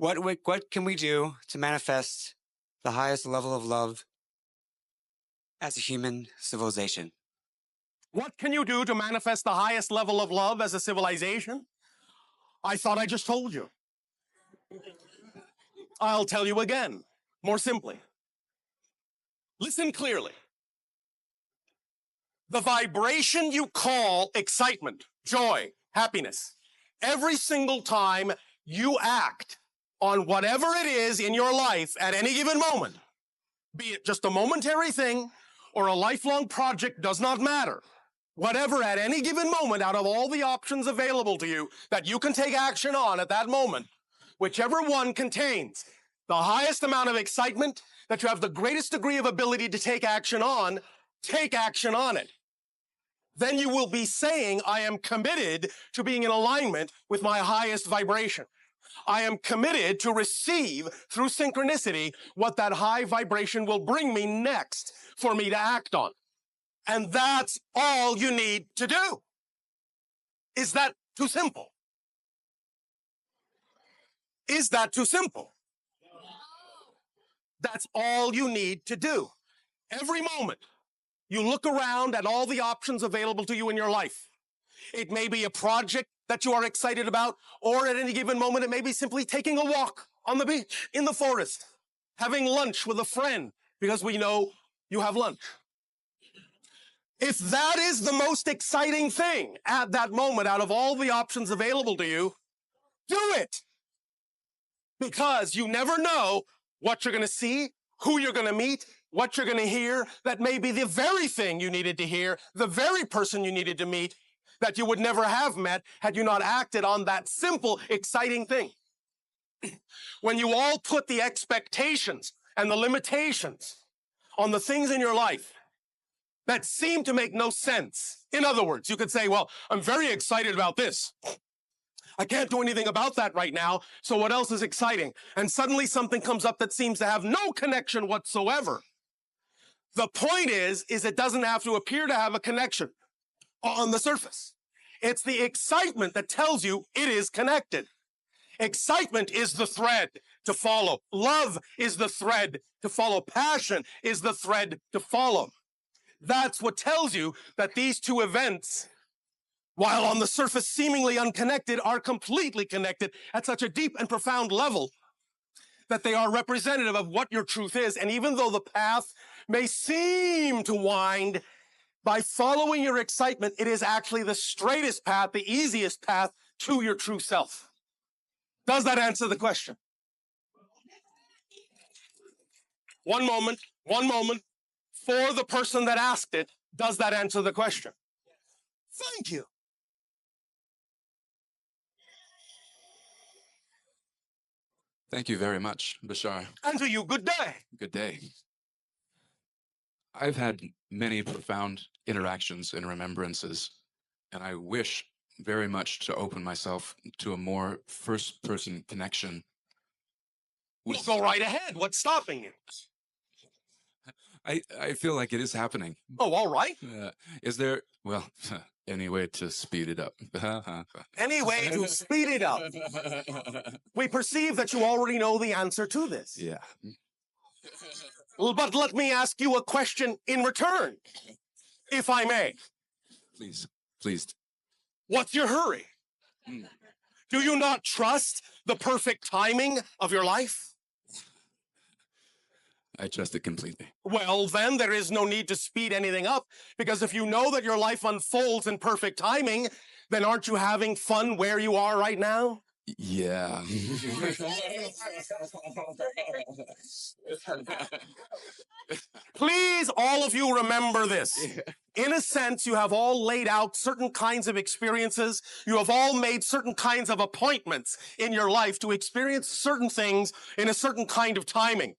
What can we do to manifest the highest level of love as a human civilization? What can you do to manifest the highest level of love as a civilization? I thought I just told you. I'll tell you again, more simply. Listen clearly. The vibration you call excitement, joy, happiness, every single time you act on whatever it is in your life at any given moment, be it just a momentary thing or a lifelong project, does not matter. Whatever at any given moment out of all the options available to you that you can take action on at that moment, whichever one contains the highest amount of excitement that you have the greatest degree of ability to take action on it. Then you will be saying, I am committed to being in alignment with my highest vibration. I am committed to receive through synchronicity what that high vibration will bring me next for me to act on. And that's all you need to do. Is that too simple? Is that too simple? That's all you need to do. Every moment, you look around at all the options available to you in your life. It may be a project that you are excited about, or at any given moment, it may be simply taking a walk on the beach, in the forest, having lunch with a friend, because we know you have lunch. If that is the most exciting thing at that moment out of all the options available to you, do it. Because you never know what you're going to see, who you're going to meet, what you're going to hear. That may be the very thing you needed to hear, the very person you needed to meet that you would never have met had you not acted on that simple, exciting thing. When you all put the expectations and the limitations on the things in your life that seem to make no sense. In other words, you could say, well, I'm very excited about this. I can't do anything about that right now, so what else is exciting? And suddenly something comes up that seems to have no connection whatsoever. The point is it doesn't have to appear to have a connection on the surface. It's the excitement that tells you it is connected. Excitement is the thread to follow. Love is the thread to follow. Passion is the thread to follow. That's what tells you that these two events, while on the surface seemingly unconnected, are completely connected at such a deep and profound level that they are representative of what your truth is. And even though the path may seem to wind, by following your excitement, it is actually the straightest path, the easiest path to your true self. Does that answer the question? One moment. For the person that asked it, does that answer the question? Thank you. Thank you very much, Bashar. And to you, good day. Good day. I've had many profound interactions and remembrances, and I wish very much to open myself to a more first-person connection. Well, go right ahead. What's stopping you? I feel like it is happening. Oh, all right. Is there, well, any way to speed it up? Any way to speed it up? We perceive that you already know the answer to this. Yeah. Well, but let me ask you a question in return, if I may. Please. What's your hurry? Do you not trust the perfect timing of your life? I trust it completely. Well, then there is no need to speed anything up, because if you know that your life unfolds in perfect timing, then aren't you having fun where you are right now? Yeah. Please, all of you, remember this. In a sense, you have all laid out certain kinds of experiences. You have all made certain kinds of appointments in your life to experience certain things in a certain kind of timing.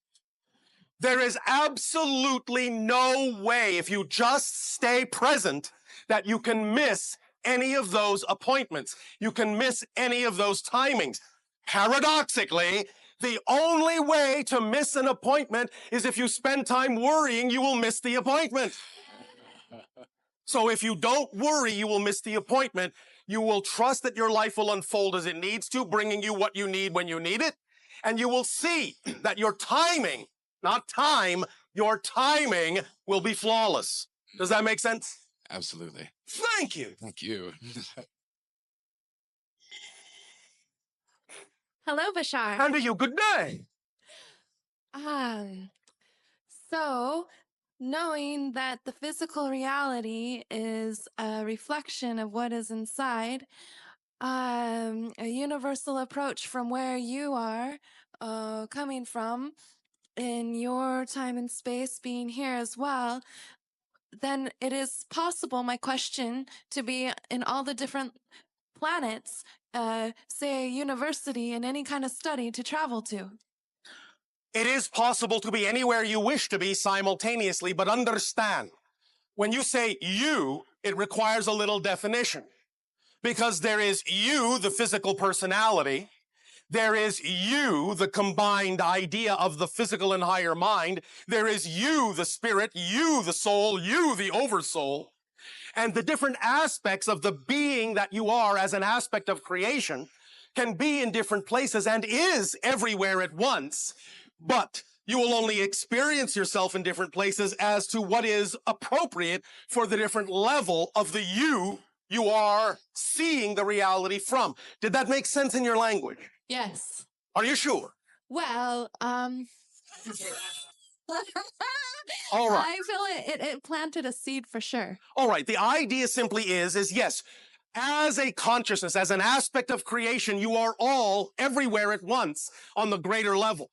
There is absolutely no way, if you just stay present, that you can miss any of those appointments. You can miss any of those timings. Paradoxically, the only way to miss an appointment is if you spend time worrying you will miss the appointment. So if you don't worry you will miss the appointment, you will trust that your life will unfold as it needs to, bringing you what you need when you need it. and you will see that your timing, not time, your timing will be flawless. Does that make sense? Absolutely. Thank you. Thank you. Hello, Bashar. And to you, good day. Um, so knowing that the physical reality is a reflection of what is inside, a universal approach from where you are, coming from in your time and space being here as well, then it is possible, my question, to be in all the different planets, say a university in any kind of study to travel to. It is possible to be anywhere you wish to be simultaneously, but understand, when you say you, it requires a little definition. Because there is you, the physical personality. There is you, the combined idea of the physical and higher mind. There is you, the spirit, you, the soul, you, the oversoul. And the different aspects of the being that you are as an aspect of creation can be in different places and is everywhere at once. But you will only experience yourself in different places as to what is appropriate for the different level of the you are seeing the reality from. Did that make sense in your language? Yes. Are you sure? Well, All right. I feel it planted a seed for sure. All right. The idea simply is yes, as a consciousness, as an aspect of creation, you are all everywhere at once on the greater level.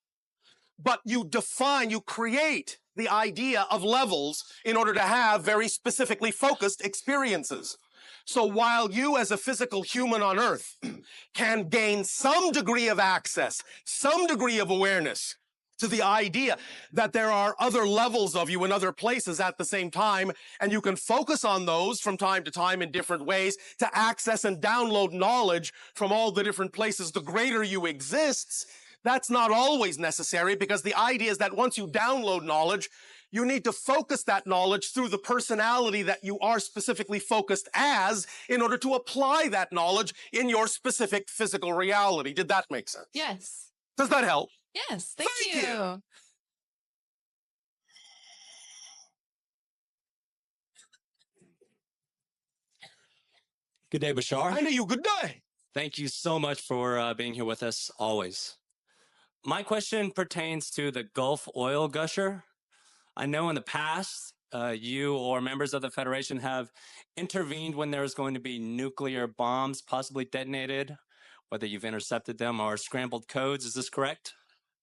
But you create the idea of levels in order to have very specifically focused experiences. So while you as a physical human on earth can gain some degree of access, some degree of awareness to the idea that there are other levels of you in other places at the same time, and you can focus on those from time to time in different ways to access and download knowledge from all the different places, the greater you exists, that's not always necessary, because the idea is that once you download knowledge, you need to focus that knowledge through the personality that you are specifically focused as in order to apply that knowledge in your specific physical reality. Did that make sense? Yes. Does that help? Yes. Thank Thank you. Good day, Bashar. I know you. Good day. Thank you so much for being here with us always. My question pertains to the Gulf oil gusher. I know in the past, you or members of the Federation have intervened when there's going to be nuclear bombs possibly detonated, whether you've intercepted them or scrambled codes. Is this correct?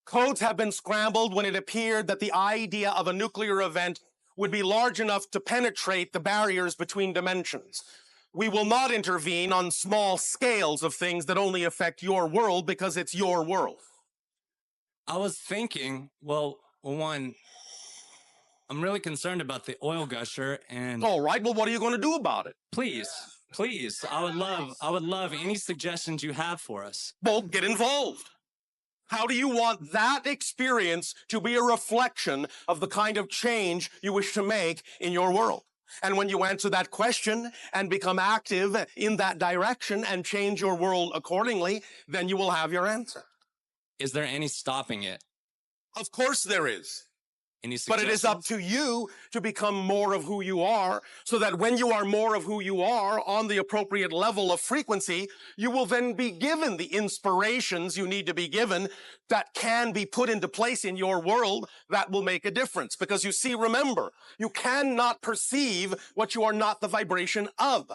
Codes have been scrambled when it appeared that the idea of a nuclear event would be large enough to penetrate the barriers between dimensions. We will not intervene on small scales of things that only affect your world because it's your world. I was thinking, well, one, I'm really concerned about the oil gusher, and All right, well, what are you going to do about it? please, I would love any suggestions you have for us. Well, get involved. How do you want that experience to be a reflection of the kind of change you wish to make in your world? And when you answer that question and become active in that direction and change your world accordingly, then you will have your answer. Is there any stopping it? Of course there is. Any But it is up suggestions? to you to become more of who you are, so that when you are more of who you are on the appropriate level of frequency, you will then be given the inspirations you need to be given that can be put into place in your world that will make a difference. Because you see, remember, you cannot perceive what you are not the vibration of.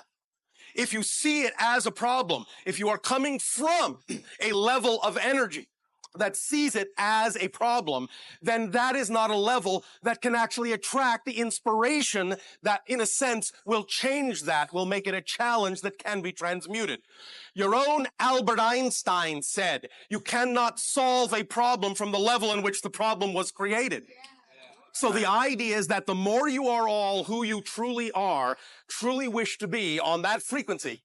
If you see it as a problem, if you are coming from a level of energy that sees it as a problem, then that is not a level that can actually attract the inspiration that, in a sense, will change that, will make it a challenge that can be transmuted. Your own Albert Einstein said, you cannot solve a problem from the level in which the problem was created. So the idea is that the more you are all who you truly are, truly wish to be on that frequency,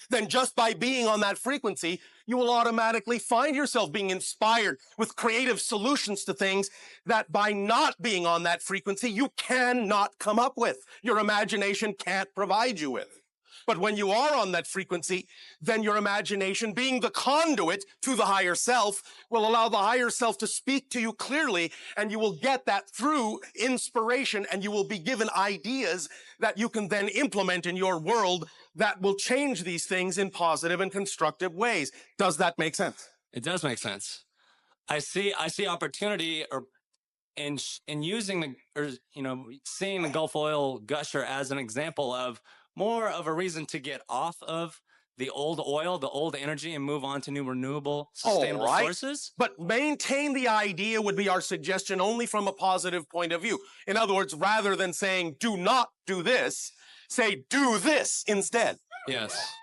then just by being on that frequency, you will automatically find yourself being inspired with creative solutions to things that by not being on that frequency, you cannot come up with. Your imagination can't provide you with. But when you are on that frequency, then your imagination, being the conduit to the higher self, will allow the higher self to speak to you clearly, and you will get that through inspiration, and you will be given ideas that you can then implement in your world that will change these things in positive and constructive ways. Does that make sense? It does make sense. I see opportunity in using seeing the Gulf oil gusher as an example of more of a reason to get off of the old oil, the old energy, and move on to new renewable, sustainable sources. But maintain the idea would be our suggestion only from a positive point of view. In other words, rather than saying, do not do this, say, do this instead. Yes.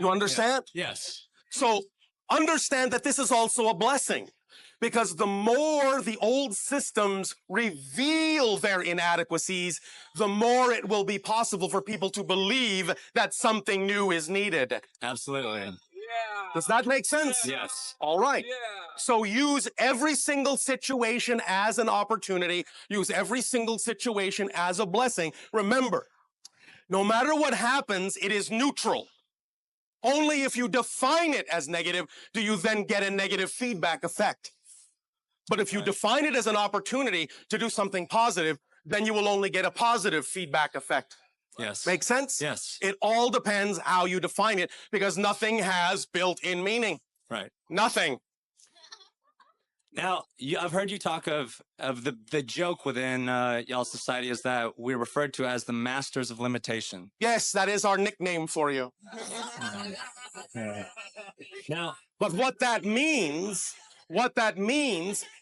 You understand? Yes. So understand that this is also a blessing. Because the more the old systems reveal their inadequacies, the more it will be possible for people to believe that something new is needed. Absolutely. Yeah. Does that make sense? Yes. All right. Yeah. So use every single situation as an opportunity. Use every single situation as a blessing. Remember, no matter what happens, it is neutral. Only if you define it as negative do you then get a negative feedback effect. But if you define it as an opportunity to do something positive, then you will only get a positive feedback effect. Yes. Make sense? Yes. It all depends how you define it, because nothing has built-in meaning. Right. Nothing. Now, I've heard you talk of the joke within y'all's society is that we're referred to as the masters of limitation. Yes, that is our nickname for you. Now, But what that means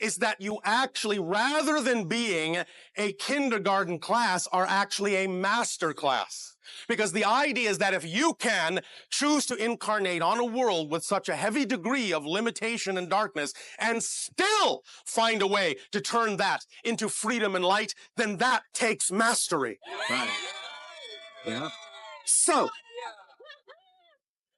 is that you actually, rather than being a kindergarten class, are actually a master class. Because the idea is that if you can choose to incarnate on a world with such a heavy degree of limitation and darkness and still find a way to turn that into freedom and light, then that takes mastery. right. Yeah. So,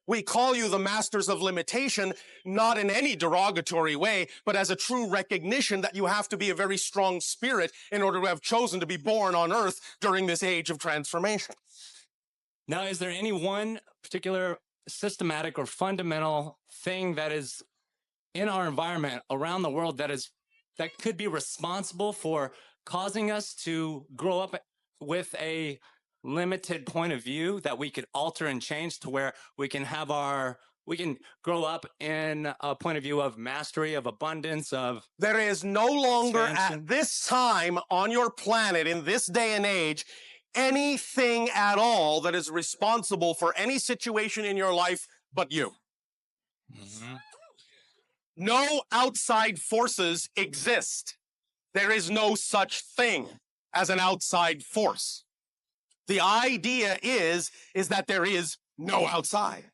we call you the masters of limitation, not in any derogatory way, but as a true recognition that you have to be a very strong spirit in order to have chosen to be born on earth during this age of transformation. Now, is there any one particular systematic or fundamental thing that is in our environment around the world that could be responsible for causing us to grow up with a limited point of view that we could alter and change to where we can grow up in a point of view of mastery, of abundance, of There is no longer expansion? at this time on your planet, in this day and age, anything at all that is responsible for any situation in your life but you. Mhm. No outside forces exist. There is no such thing as an outside force. The idea is that there is no outside.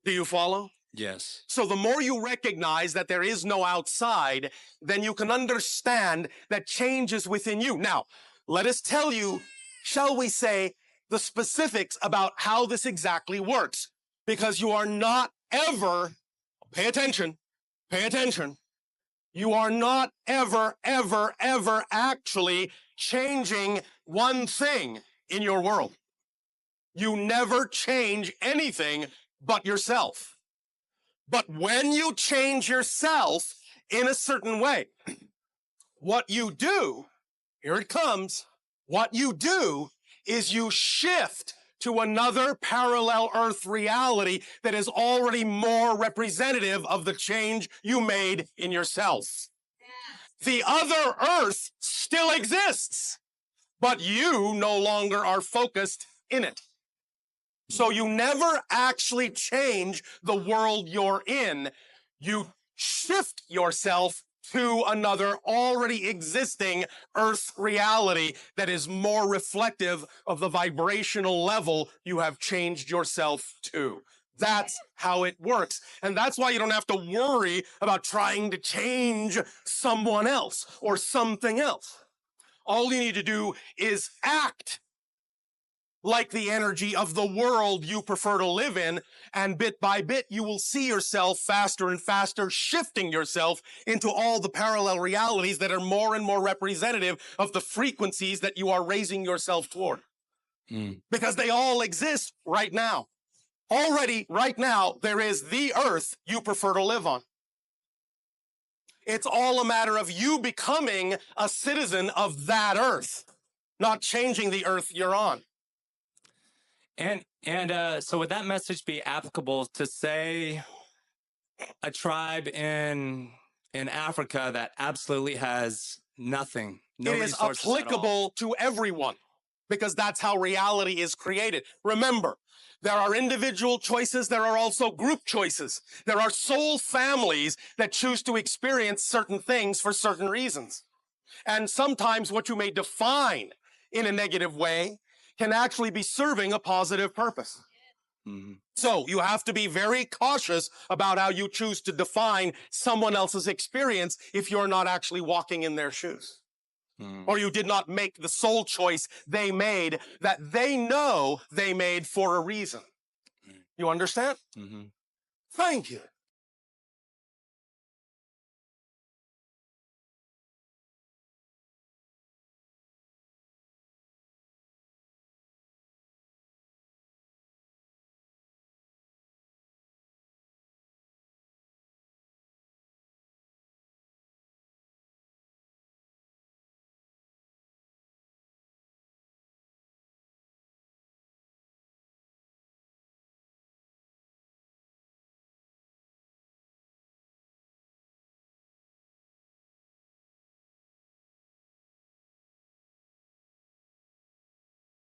Do you follow? Yes. So the more you recognize that there is no outside, then you can understand that change is within you. Now, let us tell you, shall we say, the specifics about how this exactly works. Because you are not ever, pay attention, you are not ever actually changing one thing in your world. You never change anything but yourself. But when you change yourself in a certain way, what you do, here it comes, what you do is you shift to another parallel Earth reality that is already more representative of the change you made in yourself. The other Earth still exists, but you no longer are focused in it. So you never actually change the world you're in. You shift yourself to another already existing Earth reality that is more reflective of the vibrational level you have changed yourself to. That's how it works. And that's why you don't have to worry about trying to change someone else or something else. All you need to do is act like the energy of the world you prefer to live in, and bit by bit, you will see yourself faster and faster shifting yourself into all the parallel realities that are more and more representative of the frequencies that you are raising yourself toward. because they all exist right now. Already, right now, there is the earth you prefer to live on. It's all a matter of you becoming a citizen of that earth, not changing the earth you're on. And so would that message be applicable to, say, a tribe in Africa that absolutely has nothing, no It is resources at all? applicable to everyone because that's how reality is created. Remember, there are individual choices. There are also group choices. There are soul families that choose to experience certain things for certain reasons. And sometimes what you may define in a negative way can actually be serving a positive purpose. So you have to be very cautious about how you choose to define someone else's experience if you're not actually walking in their shoes. Or you did not make the soul choice they made that they know they made for a reason. You understand? Thank you.